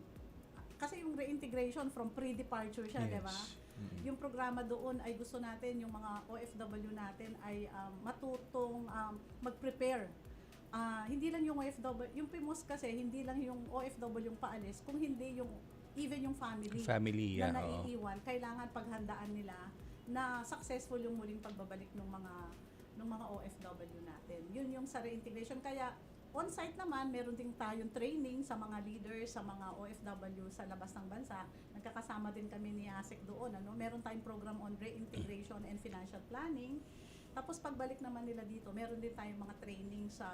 P: kasi yung reintegration from pre-departure siya, di ba? Yung programa doon ay gusto natin, yung mga OFW natin ay matutong mag-prepare. Hindi lang yung OFW, yung PIMOS kasi, hindi lang yung OFW yung paalis, kung hindi yung even yung family na naiiwan, kailangan paghandaan nila na successful yung muling pagbabalik ng mga OFW natin. Yun yung sa reintegration. Kaya on-site naman, meron din tayong training sa mga leaders, sa mga OFW sa labas ng bansa. Nagkakasama din kami ni ASEC doon. Meron tayong program on reintegration and financial planning. Tapos pagbalik naman nila dito, meron din tayong mga training sa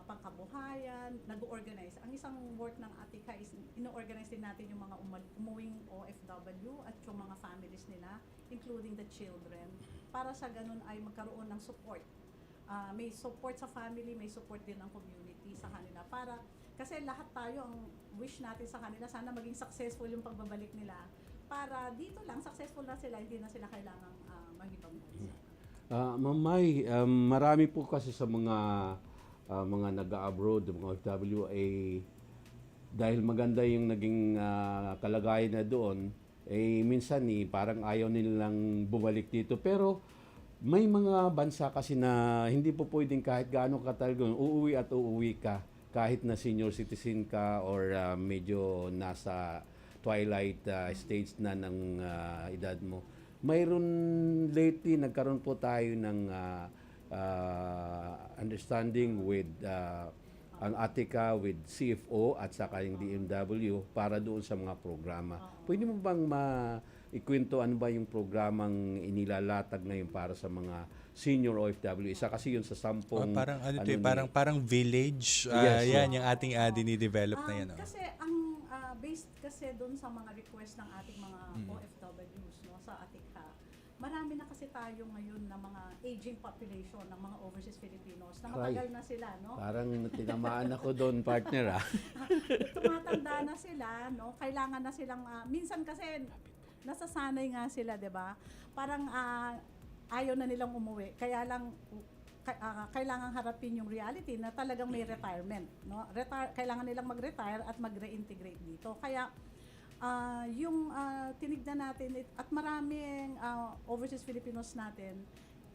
P: pangkabuhayan, nag-organize. Ang isang work ng Atika is ino-organize din natin yung mga umuwing OFW at yung mga families nila, including the children, para sa ganun ay magkaroon ng support. May support sa family, may support din ng community sa kanila. Kasi lahat tayo, ang wish natin sa kanila, sana maging successful yung pagbabalik nila. Para dito lang, successful na sila, hindi na sila kailangang mag-ibang bansa.
L: Mamay, marami po kasi sa mga nag-abroad, mga OFW, dahil maganda yung naging kalagayan na doon, minsan parang ayaw nilang bumalik dito. Pero may mga bansa kasi na hindi po pwedeng kahit gaano katagal, uuwi at uuwi ka, kahit na senior citizen ka or medyo nasa twilight stage na ng edad mo. Mayroon lately, nagkaroon po tayo ng understanding with ang Atika, with CFO at saka yung DMW para doon sa mga programa. Pwede mo bang ikwento ano ba yung programang inilalatag ngayon para sa mga senior OFW. Isa kasi yun sa 10
K: parang ano to,
L: ni-
K: parang village.
L: Yes,
K: Yan yung ating dinidevelop na yan.
P: Kasi ang based kasi doon sa mga request ng ating mga OFWs, no, sa Atikha, marami na kasi tayo ngayon na mga aging population ng mga overseas Filipinos na matagal na sila, no?
L: Parang tinamaan ako doon, partner.
P: Tumatanda na sila, no? Kailangan na silang minsan kasi nasasanay nga sila, 'di ba? Parang ayaw na nilang umuwi. Kaya lang kailangan harapin yung reality na talagang may retirement, no? Kailangan nilang mag-retire at mag-reintegrate dito. Kaya yung tinignan natin at maraming overseas Filipinos natin,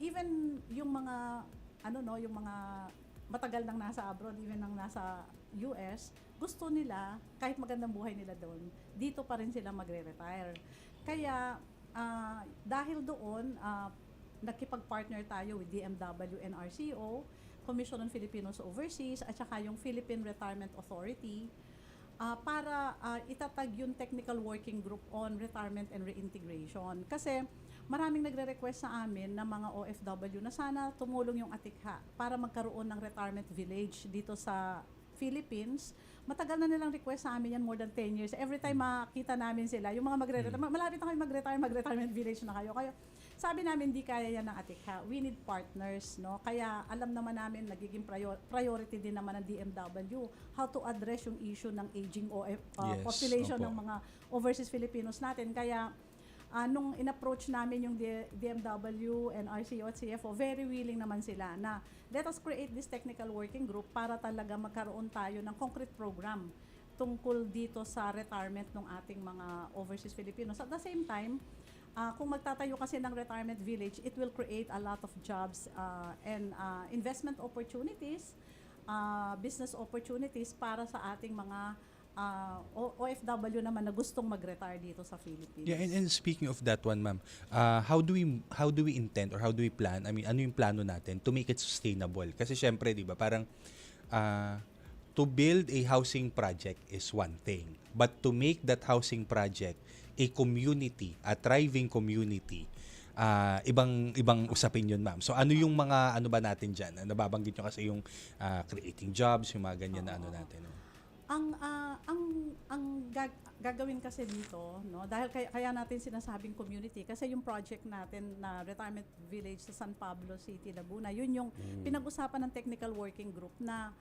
P: even yung mga yung mga matagal nang nasa abroad, even nang nasa US, gusto nila kahit magandang buhay nila doon, dito pa rin sila magre-retire. Kaya dahil doon nakipag-partner tayo with DMW and RCO, Commission on Filipinos Overseas at saka yung Philippine Retirement Authority para itatag yung Technical Working Group on Retirement and Reintegration. Kasi maraming nagre-request sa amin na mga OFW na sana tumulong yung Atikha para magkaroon ng retirement village dito sa Philippines. Matagal na nilang request sa amin yan, more than 10 years. Every time makita namin sila, yung mga magre-retire, malapit na kayo mag-retirement village na kayo. Kaya sabi namin, di kaya yan ng Atikha. We need partners, no? Kaya alam naman namin, nagiging priority din naman ng DMW how to address yung issue ng aging population ng mga overseas Filipinos natin. Kaya nung in-approach namin yung DMW and RCO at CFO, very willing naman sila na let us create this technical working group para talaga magkaroon tayo ng concrete program tungkol dito sa retirement ng ating mga overseas Filipinos. At the same time, kung magtatayo kasi ng retirement village, it will create a lot of jobs and investment opportunities, business opportunities para sa ating mga OFW naman na gustong mag-retire dito sa Philippines.
K: Yeah, and speaking of that one, ma'am, how do we intend or how do we plan? I mean, ano yung plano natin to make it sustainable? Kasi syempre, 'di ba, parang to build a housing project is one thing, but to make that housing project a community, a thriving community, ibang usapin yun, ma'am. So ano yung mga ano ba natin diyan? Nababanggit nyo kasi yung creating jobs, yung mga ganyan na ano natin. No?
P: Ang gagawin kasi dito, no, dahil kaya natin sinasabing community kasi yung project natin na retirement village sa San Pablo City, Laguna, yun yung pinag-usapan ng technical working group na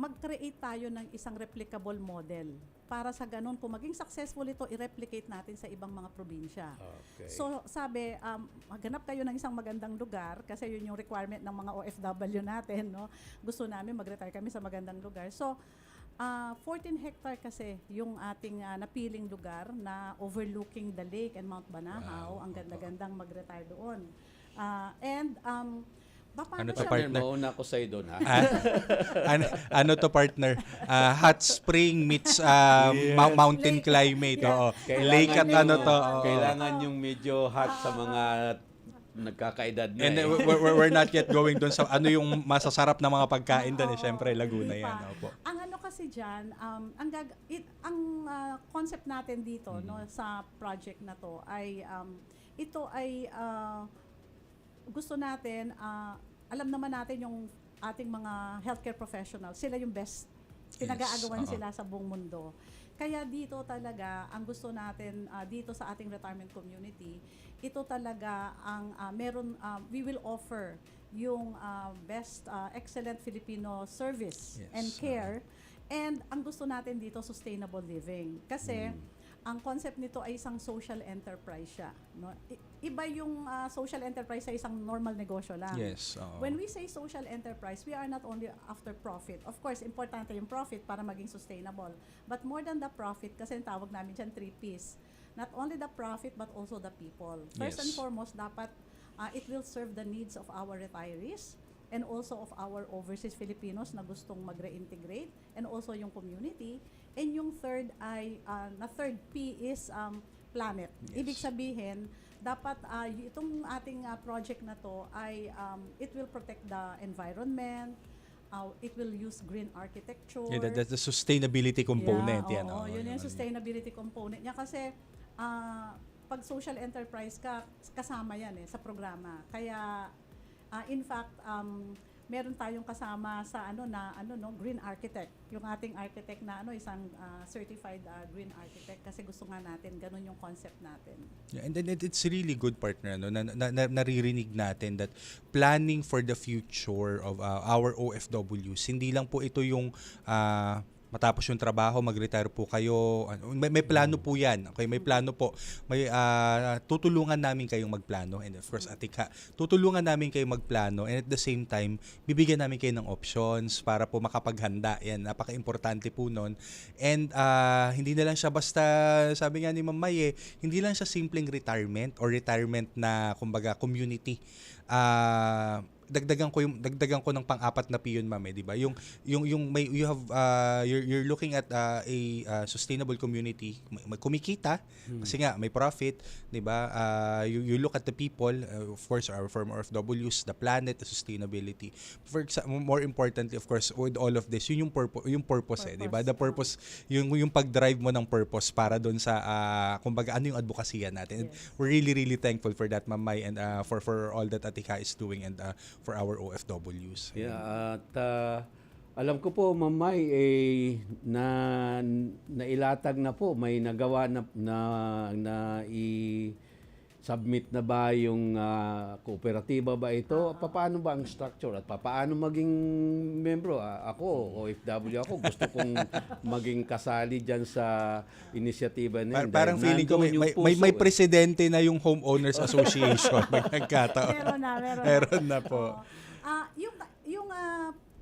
P: mag-create tayo ng isang replicable model para sa ganun, kung maging successful ito, i-replicate natin sa ibang mga probinsya.
L: Okay.
P: So sabi, maghanap kayo ng isang magandang lugar kasi yun yung requirement ng mga OFW natin, no? Gusto namin mag-retire kami sa magandang lugar. So 14 hectare kasi yung ating napiling lugar na overlooking the lake and Mount Banahaw. Ang ganda-gandang mag-retire doon.
K: Ano to, partner?
L: Mauna ko sa'yo doon, ha?
K: Ano to, partner? Hot spring meets mountain climate. Oo.
L: Kailangan
K: Lake at ano to.
L: Kailangan yung medyo hot sa mga nagkakaedad na.
K: And we're not yet going doon sa ano yung masasarap na mga pagkain doon. Siyempre, Laguna yan. Opo.
P: Ang ano kasi dyan, ang concept natin dito no, sa project na to ay ito ay gusto natin, alam naman natin yung ating mga healthcare professionals, sila yung best, pinag-aagawan sila sa buong mundo. Kaya dito talaga, ang gusto natin dito sa ating retirement community, ito talaga ang we will offer yung best, excellent Filipino service and care. And ang gusto natin dito, sustainable living. Kasi, ang concept nito ay isang social enterprise siya. No? Iba yung social enterprise sa isang normal negosyo lang.
K: Yes.
P: When we say social enterprise, we are not only after profit. Of course, importante yung profit para maging sustainable. But more than the profit, kasi tawag namin dyan 3 Ps. Not only the profit, but also the people. First and foremost, dapat it will serve the needs of our retirees and also of our overseas Filipinos na gustong mag-reintegrate and also yung community. And yung third ay, third P is planet. Yes. Ibig sabihin, dapat itong ating project na to ay it will protect the environment, it will use green architecture.
K: Yeah, that's the sustainability component.
P: Yun yung sustainability component niya kasi pag social enterprise ka, kasama yan sa programa. Kaya in fact meron tayong kasama sa green architect. Yung ating architect na isang certified green architect kasi gusto nga natin ganun yung concept natin.
K: Yeah, and then it's really good, partner, naririnig natin that planning for the future of our OFWs, hindi lang po ito yung matapos yung trabaho, mag-retire po kayo. May plano po yan. Okay, may plano po. May tutulungan namin kayong magplano. And of course, Atika, tutulungan namin kayong magplano. And at the same time, bibigyan namin kayo ng options para po makapaghanda. Yan, napaka-importante po nun. And hindi na lang siya basta, sabi nga ni Ma'am May, hindi lang siya simpleng retirement or retirement na, kumbaga, community. Dagdagan ko ng pang-apat na piyon, ma'am, di ba? Yung may you're looking at a sustainable community, may kumikita kasi nga may profit, di ba? You look at the people, of course, our former OFWs, the planet, the sustainability. For example, more importantly, of course, with all of this, yun yung purpose, di ba? The purpose, yung pag-drive mo ng purpose para doon sa kumbaga ano yung advokasya natin. Yes. We're really thankful for that, Ma'am May, and for all that Atika is doing and for our OFWs.
L: Yeah, at alam ko po, Ma'am May, nailatag na po, may nagawa na i-submit na ba yung kooperatiba ba ito? Paano ba ang structure at paano maging membro? Ako, OFW ako, gusto kong maging kasali dyan sa inisyatiba na yun.
K: Parang feeling ko may presidente na yung Homeowners Association.
P: Meron na
K: po.
P: Yung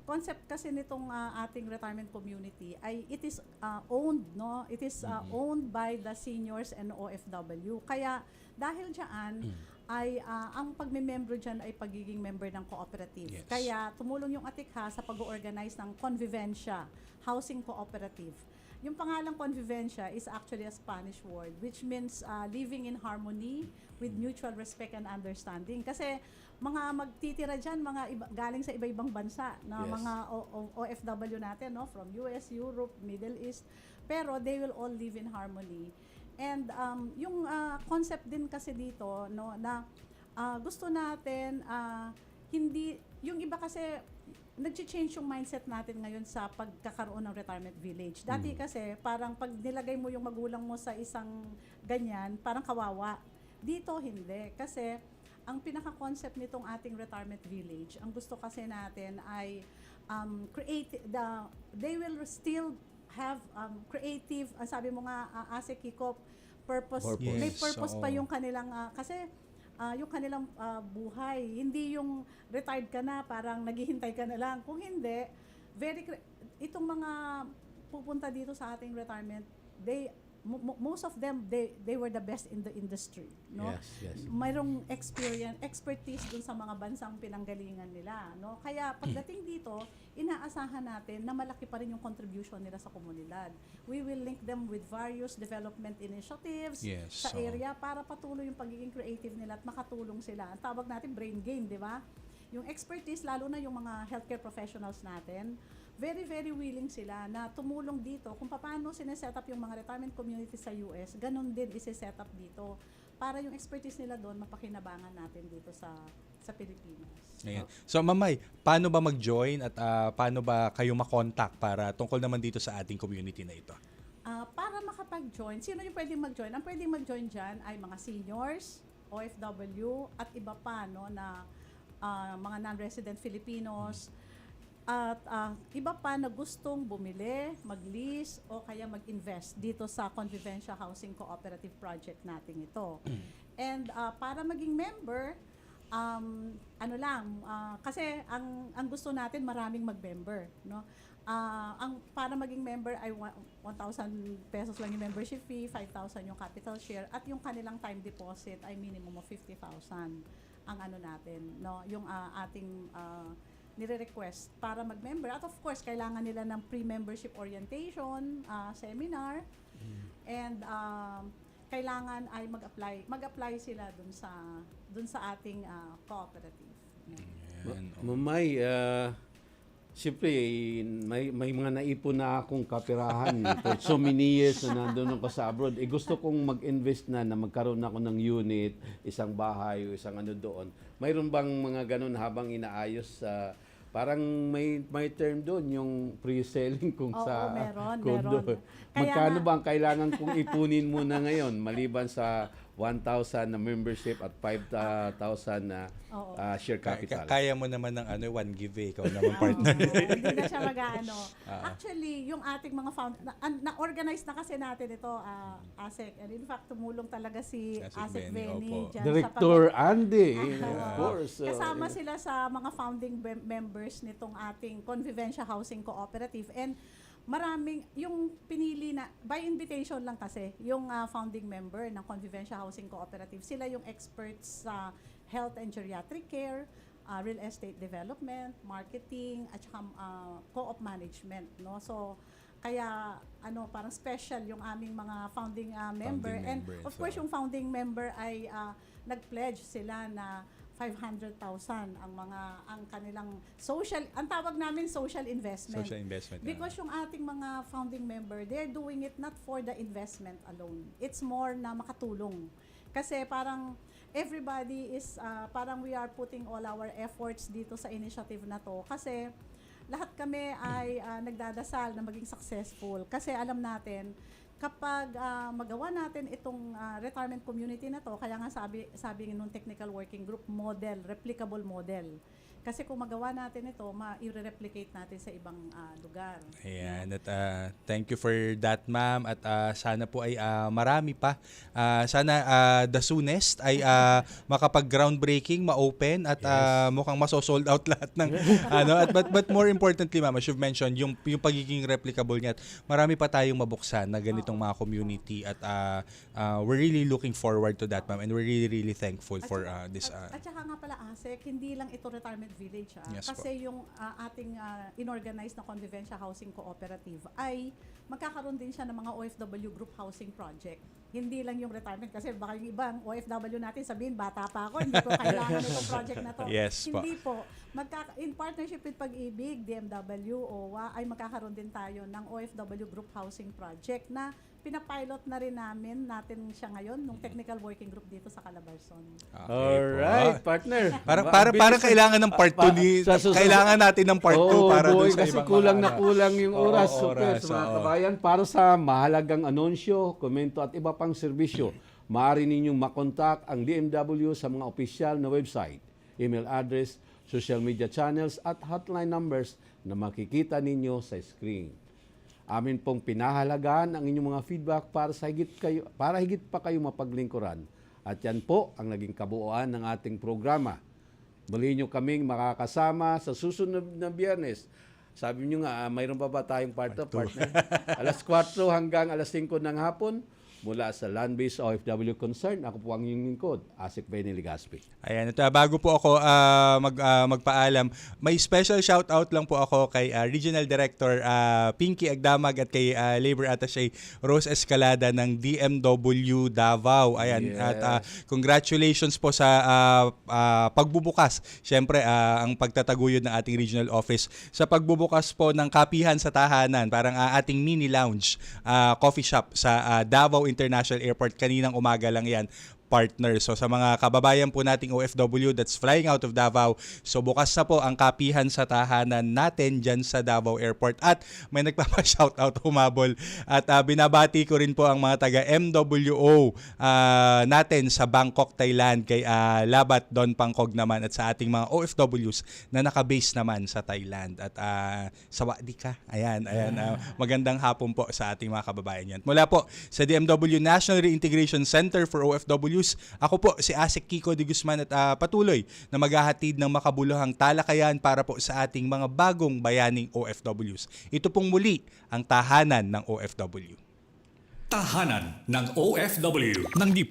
P: concept kasi nitong ating retirement community ay it is owned, no? It is owned by the seniors and OFW. Kaya dahil diyan ay ang pagme-member diyan ay pagiging member ng cooperative.
K: Yes.
P: Kaya tumulong yung Atikha sa pag-organize ng Convivencia Housing Cooperative. Yung pangalang Convivencia is actually a Spanish word which means living in harmony with mutual respect and understanding. Kasi mga magtitira dyan, galing sa iba-ibang bansa, na yes. Mga OFW natin, no, from US, Europe, Middle East, pero they will all live in harmony. And yung concept din kasi dito, no, na gusto natin, hindi, yung iba kasi, nag-change yung mindset natin ngayon sa pagkakaroon ng retirement village. Dati kasi, parang pag nilagay mo yung magulang mo sa isang ganyan, parang kawawa. Dito, hindi. Kasi, ang pinaka-concept nitong ating retirement village, ang gusto kasi natin ay they will still have creative, sabi mo nga, Ase Kiko, purpose.
K: Yes.
P: May purpose pa yung kanilang, kasi yung kanilang buhay. Hindi yung retired ka na, parang naghihintay ka na lang. Kung hindi, itong mga pupunta dito sa ating retirement, most of them they were the best in the industry, no?
L: Yes.
P: Mayroong expertise dun sa mga bansang pinanggalingan nila, no? Kaya pagdating dito, inaasahan natin na malaki pa rin yung contribution nila sa komunidad. We will link them with various development initiatives sa area para patuloy yung pagiging creative nila at makatulong sila. Ang tawag natin brain gain, di ba? Yung expertise, lalo na yung mga healthcare professionals natin, very willing sila na tumulong dito kung paano sineset up yung mga retirement community sa US, ganun din isi-set up dito para yung expertise nila doon mapakinabangan natin dito sa Pilipinas.
K: Ayan. So, Ma'am May, paano ba mag-join at paano ba kayo makontak para tungkol naman dito sa ating community na ito?
P: Para makapag-join, sino yung pwedeng mag-join? Ang pwedeng mag-join dyan ay mga seniors, OFW, at iba pa, no, na mga non-resident Filipinos, at iba pa na gustong bumili, mag-lease o kaya mag-invest dito sa Convivencia Housing Cooperative Project natin ito. And para maging member, kasi ang gusto natin maraming mag-member, no? Para maging member ay 1,000 pesos lang yung membership fee, 5,000 yung capital share, at yung kanilang time deposit ay minimum of 50,000 ang natin, no? Yung ating nire-request para mag-member. At of course, kailangan nila ng pre-membership orientation, seminar, and kailangan ay mag-apply sila dun sa ating cooperative.
L: Mamay, Siyempre, may mga naipon na akong kapirahan for so many years na nandun ako sa abroad. Gusto kong mag-invest na magkaroon ako ng unit, isang bahay o isang ano doon. Mayroon bang mga ganun habang inaayos parang may term doon, yung pre-selling kung sa condo.
P: meron.
L: Magkano ba ang kailangan kong ipunin muna ngayon maliban sa 1,000 na membership at 5,000 na share capital?
K: Kaya mo naman ng 1 give ikaw naman partner.
P: Hindi na siya Actually, yung ating mga na-organize na kasi natin ito, ASEC. And in fact, tumulong talaga si ASEC Benny.
L: Director Andy, of course.
P: Kasama sila sa mga founding members nitong ating Convivencia Housing Cooperative. And yung pinili na, by invitation lang kasi, yung founding member ng Convivencia Housing Cooperative, sila yung experts sa health and geriatric care, real estate development, marketing, at saka co-op management. No? So, kaya parang special yung aming mga founding member. And of course, yung founding member ay nag-pledge sila na 500,000 ang kanilang ang tawag namin social investment.
K: Social investment.
P: Because yung ating mga founding member, they're doing it not for the investment alone. It's more na makatulong. Kasi parang everybody is, parang we are putting all our efforts dito sa initiative na to. Kasi lahat kami ay nagdadasal na maging successful. Kasi alam natin, kapag magawa natin itong retirement community na to, kaya nga sabi nung technical working group, model, replicable model. Kasi kung magawa natin ito, i-replicate natin sa ibang lugar.
K: Ayan. At thank you for that, ma'am. At sana po ay marami pa. Sana the soonest ay makapag-groundbreaking, ma-open at mukhang maso-sold out lahat ng but more importantly, ma'am, as you've mentioned, yung pagiging replicable niya. Marami pa tayong mabuksan na ganitong mga community at we're really looking forward to that, ma'am. And we're really, really thankful for this.
P: At saka nga pala, ASEC, hindi lang ito retirement village.
K: Yes,
P: kasi yung ating inorganize na Convivencia Housing Cooperative ay magkakaroon din siya ng mga OFW group housing project. Hindi lang yung retirement kasi baka yung ibang OFW natin sabihin, bata pa ako, hindi ko kailangan itong project na to.
K: Yes,
P: hindi po. In partnership with Pag-ibig, DMW, OWA, ay magkakaroon din tayo ng OFW group housing project na pinapilot na rin natin siya ngayon nung technical working group dito sa Calabarzon.
K: Okay,
L: alright, partner.
K: Parang kailangan ng part 2 kailangan natin ng part 2 para dun sa
L: kasi
K: ibang
L: kulang na kulang yung oras.
K: oras,
L: Mga kabayan, para sa mahalagang anunsyo, komento at iba pang serbisyo, maaari ninyong makontak ang DMW sa mga opisyal na website, email address, social media channels at hotline numbers na makikita ninyo sa screen. Amin pong pinahalagaan ang inyong mga feedback para higit pa kayo mapaglingkuran. At yan po ang naging kabuuan ng ating programa. Muli nyo kaming makakasama sa susunod na Biyernes. Sabi nyo nga, mayroon pa ba tayong part 2, partner? Alas 4 hanggang alas 5 ng hapon. Mula sa Land-Based OFW Concern, ako po ang inyong lingkod, ASEC Benny Legaspi.
K: Ayan, ito, bago po ako magpaalam, may special shoutout lang po ako kay Regional Director Pinky Agdamag at kay Labor Attaché Rose Escalada ng DMW Davao. Ayan,
L: yes.
K: At congratulations po sa pagbubukas. Siyempre, ang pagtataguyod ng ating regional office sa pagbubukas po ng kapihan sa tahanan, parang ating mini lounge, coffee shop sa Davao International Airport. Kaninang umaga lang yan, partner. So sa mga kababayan po nating OFW that's flying out of Davao, so bukas na po ang kapihan sa tahanan natin dyan sa Davao Airport. At may nagpapa-shoutout, humabol. At binabati ko rin po ang mga taga MWO natin sa Bangkok, Thailand, kay Labat Don Pangkog naman, at sa ating mga OFWs na nakabase naman sa Thailand. At sawadi ka. Ayan. Magandang hapon po sa ating mga kababayan yan. Mula po sa DMW National Reintegration Center for OFW, ako po si ASEC Kiko de Guzman at patuloy na maghahatid ng makabuluhang talakayan para po sa ating mga bagong bayaning OFWs. Ito pong muli ang tahanan ng OFW.
A: Tahanan ng OFW ng Department